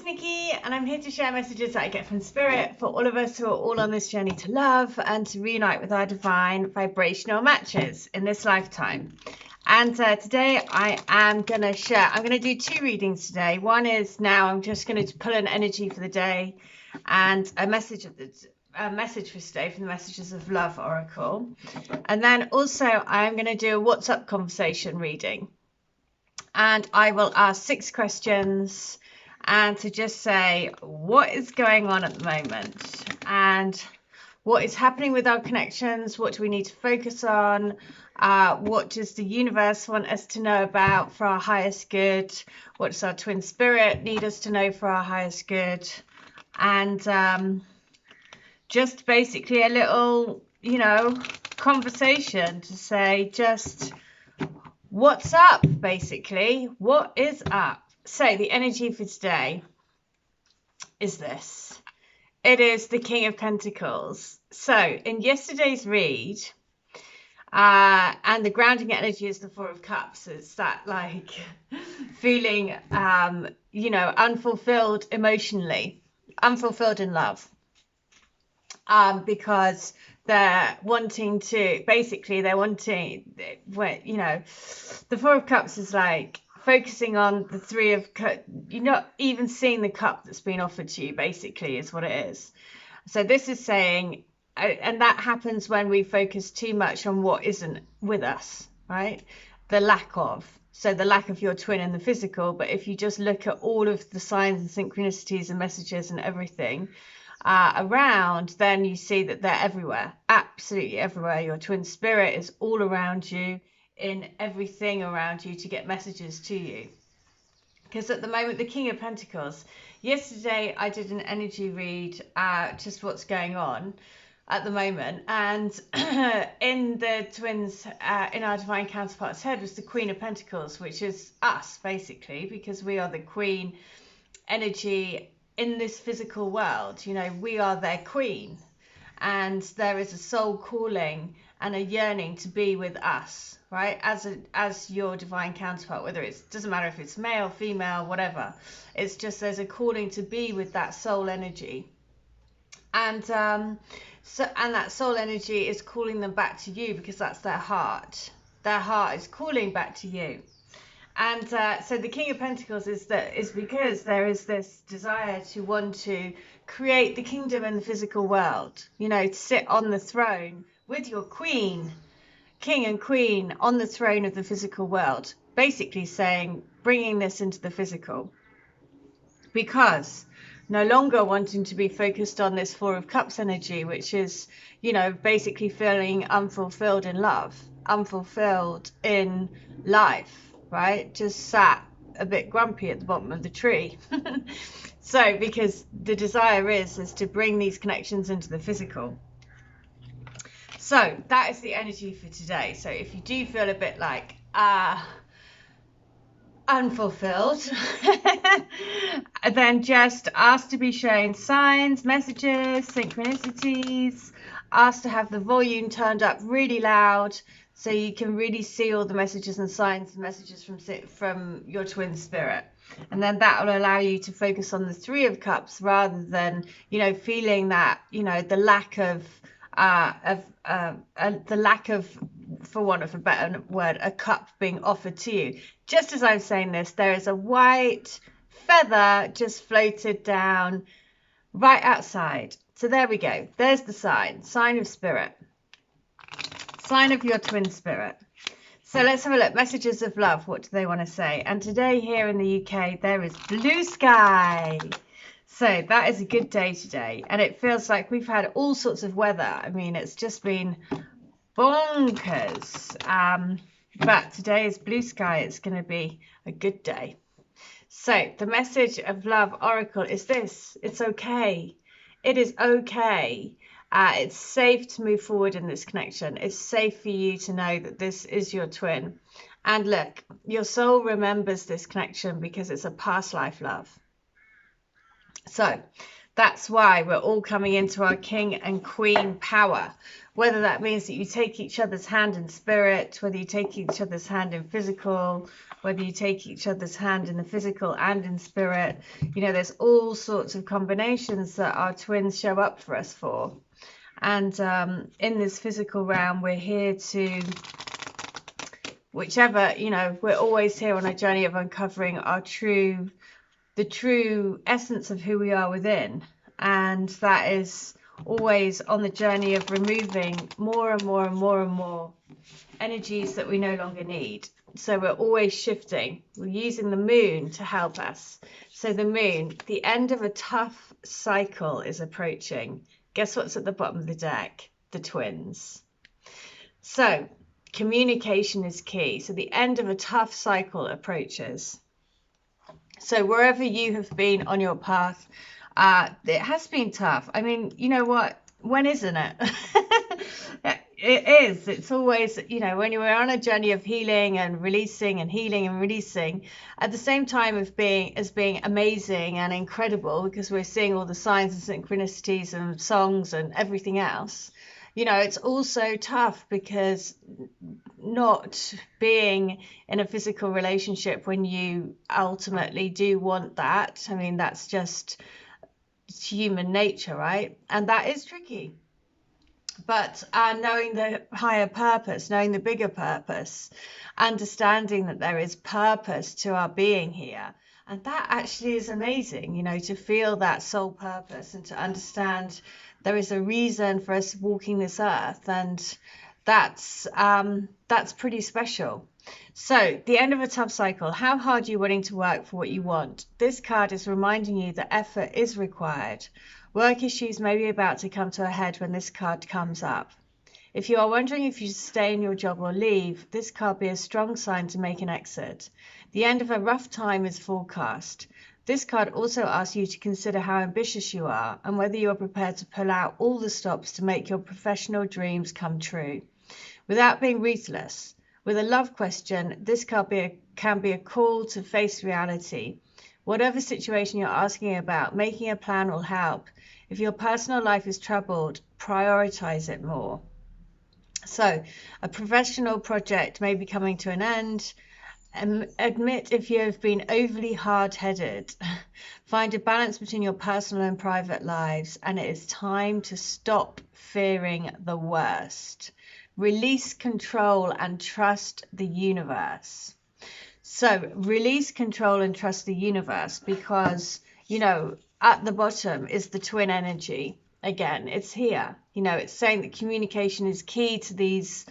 it's Nikki, and I'm here to share messages that I get from Spirit for all of us who are all on this journey to love and to reunite with our divine vibrational matches in this lifetime. And today I am going to share, I'm going to do two readings today. One is now I'm just going to pull an energy for the day and a message for today from the Messages of Love Oracle. And then also I'm going to do a WhatsApp conversation reading. And I will ask 6 questions and to just say what is going on at the moment and what is happening with our connections, what do we need to focus on, what does the universe want us to know about for our highest good, what does our twin spirit need us to know for our highest good, and just basically a little, conversation to say just what's up, basically. What is up? So the energy for today is this. It is the King of Pentacles. So in yesterday's read, and the grounding energy is the Four of Cups. It's that like feeling, unfulfilled emotionally, unfulfilled in love. Because they're wanting to, basically the Four of Cups is like focusing on the Three of Cups. You're not even seeing the cup that's been offered to you, basically, is what it is. So this is saying, and that happens when we focus too much on what isn't with us, right? The lack of. So the lack of your twin in the physical, but if you just look at all of the signs and synchronicities and messages and everything around, then you see that they're everywhere, absolutely everywhere. Your twin spirit is all around you, in everything around you, to get messages to you. Because at the moment, the King of Pentacles, yesterday I did an energy read, just what's going on at the moment, and in the twins, in our divine counterpart's head was the Queen of Pentacles, which is us, basically, because we are the queen energy in this physical world. We are their queen, and there is a soul calling and a yearning to be with us, right, as your divine counterpart, whether it doesn't matter if it's male, female, whatever. It's just there's a calling to be with that soul energy, and that soul energy is calling them back to you, because that's their heart is calling back to you. And so the King of Pentacles is because there is this desire to want to create the kingdom in the physical world, to sit on the throne with your queen, king and queen, on the throne of the physical world, basically saying, bringing this into the physical, because no longer wanting to be focused on this Four of Cups energy, which is, basically feeling unfulfilled in love, unfulfilled in life, right? Just sat a bit grumpy at the bottom of the tree. So because the desire is to bring these connections into the physical. So that is the energy for today. So if you do feel a bit like unfulfilled, then just ask to be shown signs, messages, synchronicities. Ask to have the volume turned up really loud, so you can really see all the messages and signs and messages from your twin spirit. And then that will allow you to focus on the Three of Cups, rather than, feeling that, the lack of, for want of a better word, a cup being offered to you. Just as I'm saying this, there is a white feather just floated down right outside. So there we go. There's the sign of spirit. Sign of your twin spirit. So let's have a look. Messages of love. What do they want to say? And today here in the UK, there is blue sky. So that is a good day today. And it feels like we've had all sorts of weather. I mean, it's just been bonkers. But today is blue sky. It's going to be a good day. So the message of love oracle is this. It's okay. It is okay. It's safe to move forward in this connection. It's safe for you to know that this is your twin. And look, your soul remembers this connection because it's a past life love. So That's why we're all coming into our king and queen power. Whether that means that you take each other's hand in spirit, whether you take each other's hand in physical, whether you take each other's hand in the physical and in spirit, you know, there's all sorts of combinations that our twins show up for us for. And in this physical realm, we're here to, whichever, you know, we're always here on a journey of uncovering our the true essence of who we are within. And that is always on the journey of removing more and more and more and more energies that we no longer need. So we're always shifting. We're using the moon to help us. So the moon, the end of a tough cycle is approaching. Guess what's at the bottom of the deck? The twins. So communication is key. So the end of a tough cycle approaches. So wherever you have been on your path, it has been tough. I mean, you know what? When isn't it? It is. It's always, you know, when you're on a journey of healing and releasing and healing and releasing, at the same time of being amazing and incredible, because we're seeing all the signs and synchronicities and songs and everything else. You know, it's also tough because not being in a physical relationship when you ultimately do want that, I mean, that's just human nature, right? And that is tricky. But knowing the higher purpose, knowing the bigger purpose, understanding that there is purpose to our being here. And that actually is amazing, you know, to feel that soul purpose and to understand there is a reason for us walking this earth. And that's pretty special. So the end of a tough cycle. How hard are you willing to work for what you want? This card is reminding you that effort is required. Work issues may be about to come to a head when this card comes up. If you are wondering if you should stay in your job or leave, this card be a strong sign to make an exit. The end of a rough time is forecast. This card also asks you to consider how ambitious you are and whether you are prepared to pull out all the stops to make your professional dreams come true. Without being ruthless, with a love question, this card can be a call to face reality. Whatever situation you're asking about, making a plan will help. If your personal life is troubled, prioritize it more. So, a professional project may be coming to an end. Admit if you have been overly hard-headed. Find a balance between your personal and private lives, and it is time to stop fearing the worst. Release control and trust the universe. So release control and trust the universe, because, you know, at the bottom is the twin energy. Again, it's here. You know, it's saying that communication is key to these,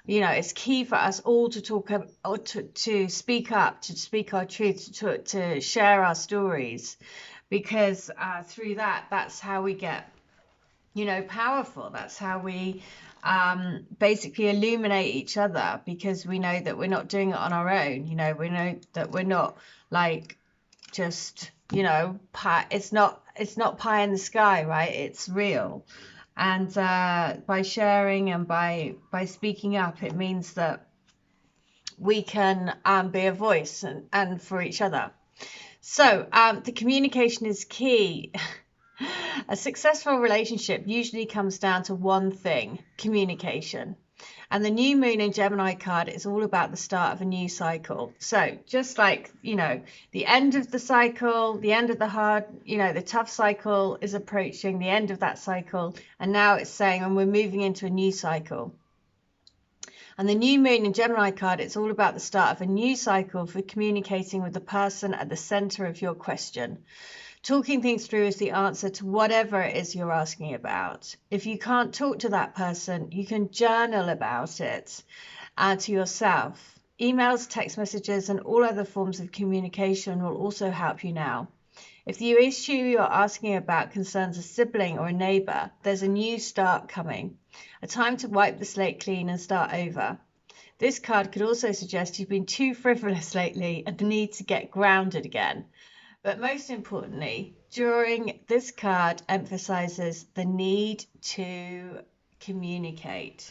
you know, it's key for us all to talk or to speak up, to speak our truth, to share our stories, because through that, that's how we get, you know, powerful. That's how we basically illuminate each other, because we know that we're not doing it on our own. You know, we know that we're not like just, you know, pie. It's not pie in the sky, right? It's real. And by sharing and by speaking up, it means that we can be a voice and for each other. So the communication is key. A successful relationship usually comes down to one thing: communication. And the new moon in Gemini card is all about the start of a new cycle. So just like, you know, the end of the cycle, the end of the hard, you know, the tough cycle is approaching the end of that cycle. And now it's saying, and we're moving into a new cycle. And the new moon in Gemini card, it's all about the start of a new cycle for communicating with the person at the center of your question. Talking things through is the answer to whatever it is you're asking about. If you can't talk to that person, you can journal about it to yourself. Emails, text messages, and all other forms of communication will also help you now. If the issue you're asking about concerns a sibling or a neighbor, there's a new start coming. A time to wipe the slate clean and start over. This card could also suggest you've been too frivolous lately and need to get grounded again. But most importantly, during this card emphasizes the need to communicate.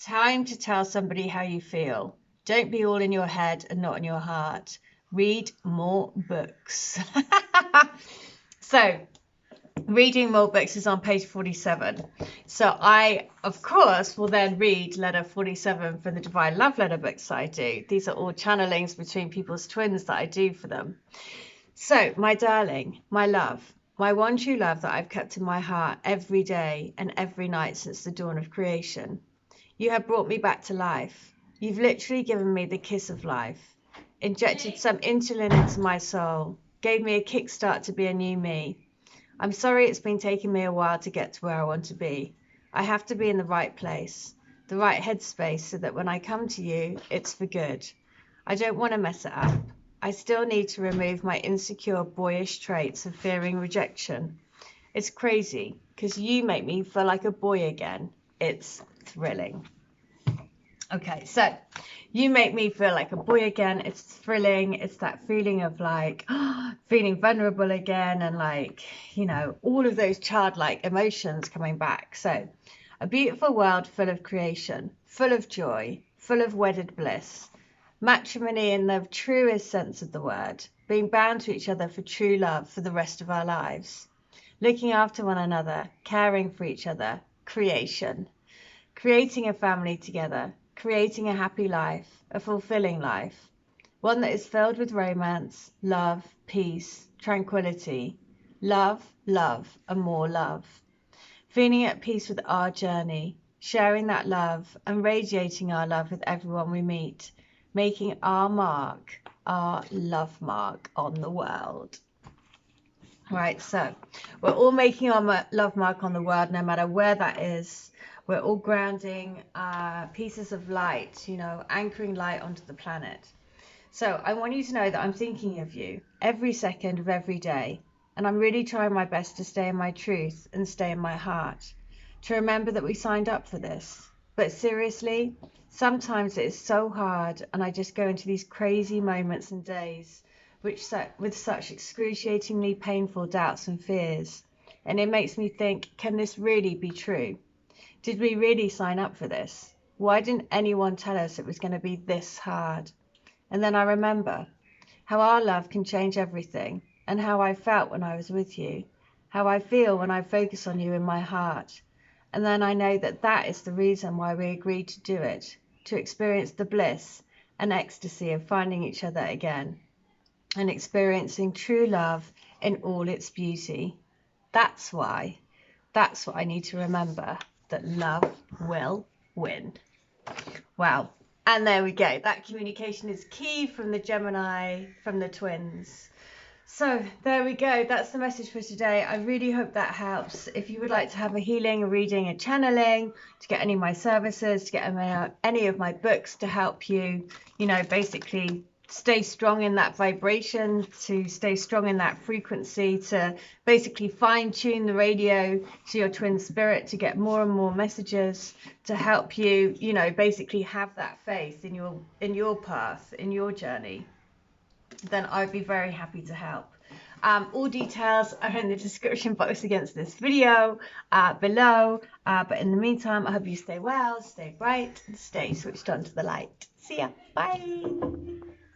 Time to tell somebody how you feel. Don't be all in your head and not in your heart. Read more books. So Reading more books is on page 47. So I, of course, will then read letter 47 from the Divine Love Letter books that I do. These are all channelings between people's twins that I do for them. So, my darling, my love, my one true love that I've kept in my heart every day and every night since the dawn of creation. You have brought me back to life. You've literally given me the kiss of life, injected some insulin into my soul, gave me a kickstart to be a new me. I'm sorry it's been taking me a while to get to where I want to be. I have to be in the right place, the right headspace, so that when I come to you, it's for good. I don't want to mess it up. I still need to remove my insecure, boyish traits of fearing rejection. It's crazy, because you make me feel like a boy again. It's thrilling. Okay, so you make me feel like a boy again. It's thrilling. It's that feeling of like feeling vulnerable again, and like, you know, all of those childlike emotions coming back. So a beautiful world full of creation, full of joy, full of wedded bliss, matrimony in the truest sense of the word, being bound to each other for true love for the rest of our lives, looking after one another, caring for each other, creation, creating a family together, creating a happy life, a fulfilling life, one that is filled with romance, love, peace, tranquility, love, love, and more love. Feeling at peace with our journey, sharing that love and radiating our love with everyone we meet, making our mark, our love mark on the world. Right, so we're all making our love mark on the world, no matter where that is. We're all grounding pieces of light, you know, anchoring light onto the planet. So I want you to know that I'm thinking of you every second of every day. And I'm really trying my best to stay in my truth and stay in my heart. To remember that we signed up for this. But seriously, sometimes it is so hard, and I just go into these crazy moments and days with such excruciatingly painful doubts and fears. And it makes me think, can this really be true? Did we really sign up for this? Why didn't anyone tell us it was going to be this hard? And then I remember how our love can change everything, and how I felt when I was with you, how I feel when I focus on you in my heart. And then I know that that is the reason why we agreed to do it, to experience the bliss and ecstasy of finding each other again and experiencing true love in all its beauty. That's why. That's what I need to remember, that love will win. Wow. And there we go. That communication is key from the Gemini, from the twins. So there we go. That's the message for today. I really hope that helps. If you would like to have a healing, a reading, a channeling, to get any of my services, to get any of my books to help you, you know, basically stay strong in that vibration, to stay strong in that frequency, to basically fine tune the radio to your twin spirit, to get more and more messages to help you, you know, basically have that faith in your path, in your journey, then I'd be very happy to help. All details are in the description box against this video below. But in the meantime, I hope you stay well, stay bright, and stay switched on to the light. See ya. Bye.